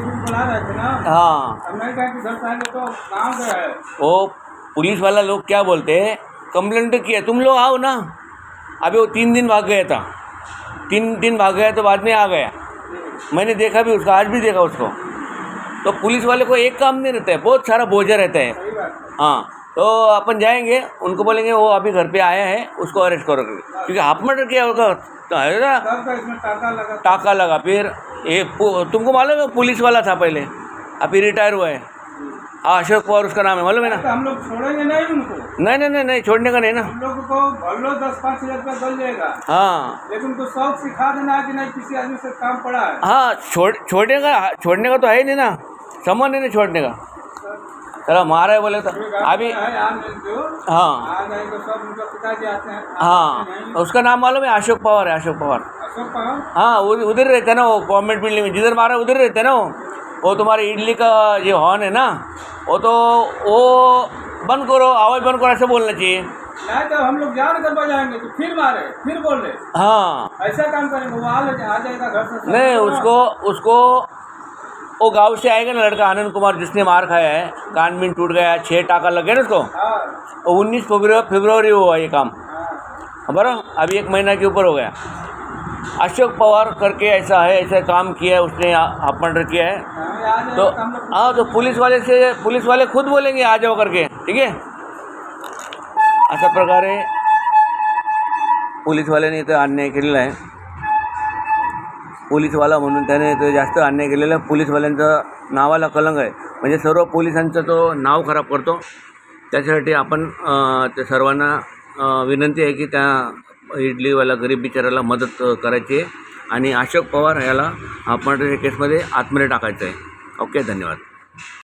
बुला रहे थे ना। हाँ, अब नहीं कहें कि घर से आएंगे तो कहाँ गए हैं। वो पुलिस वाला लोग क्या बोलते हैं, कंप्लेंट किया, तुम लोग आओ ना। अभी वो 3 दिन भाग गया था, 3 दिन भाग गया तो बाद में आ गया। मैंने देखा भी उसका, आज भी देखा उसको। तो पुलिस वाले को एक काम नहीं रहता है, बहुत सारा बोझा रहता है। सही बात है। हाँ, तो अपन जाएंगे, उनको बोलेंगे वो अभी घर पे आया है, उसको अरेस्ट करो, क्योंकि हाफ मर्डर किया होगा तो है ना, तब का इसमें टाका टाका लगा। फिर ये तुमको मालूम है पुलिस वाला था पहले, अभी रिटायर हुआ है। हाँ, अशोक पवार उसका नाम है, मालूम है ना। तो हम लोग छोड़ेंगे नहीं उनको। नहीं, छोड़ने का नहीं ना। हम लोग को भर लो 10-5 हज़ार रुपया दल जाएगा। हाँ लेकिन उनको शौक सिखा देना है कि नहीं किसी आदमी से काम पड़ा है। हाँ, छोड़ने का तो है ही नहीं ना, समझ नहीं छोड़ने का। चलो मारा है बोले तो अभी। हाँ आ जाएंगे सब, उनका पिताजी आते हैं। हाँ, उसका नाम मालूम है, अशोक पवार है, अशोक पवार। अशोक पवार। हाँ, उधर रहते हैं ना वो, गवर्नमेंट बिल्डिंग में जिधर मारा उधर रहते हैं ना वो तुम्हारे इडली का जो हॉर्न है ना, वो बंद करो, आवाज़ बंद करो, ऐसे बोलना चाहिए। नहीं तो हम लोग जान कर बजाएंगे तो फिर मारे, फिर बोले। हाँ, ऐसा काम करेंगे, वो आ जाएगा घर से। नहीं, उसको वो गांव से आएगा ना लड़का आनंद कुमार, जिसने मार खाया है, कान में टूट गया, 6 टाका लग गया ना उसको। हाँ। वो 19 फरवरी हुआ ये काम, हाँ। खबर है, अभी 1 महीना के ऊपर हो गया। अशोक पवार करके ऐसा है, ऐसा काम किया है उसने, हाफ मर्डर किया है। तो हाँ, तो पुलिस वाले खुद बोलेंगे आ जाओ करके, ठीक है। अशा प्रकारे पोलीसवाल्याने इथं अन्याय केलेला आहे। पोलीसवाला म्हणून त्याने तो जास्त अन्याय केलेला आहे। पोलीसवाल्यांचं नावाला कलंक आहे, म्हणजे सर्व पोलिसांचं तो नाव खराब करतो। त्याच्यासाठी आपण त्या सर्वांना विनंती आहे की त्या इडलीवाला गरीब बिचाराला मदत करायची आहे आणि अशोक पवार याला मर्डर केसमध्ये आतमध्ये टाकायचं आहे। ओके, धन्यवाद।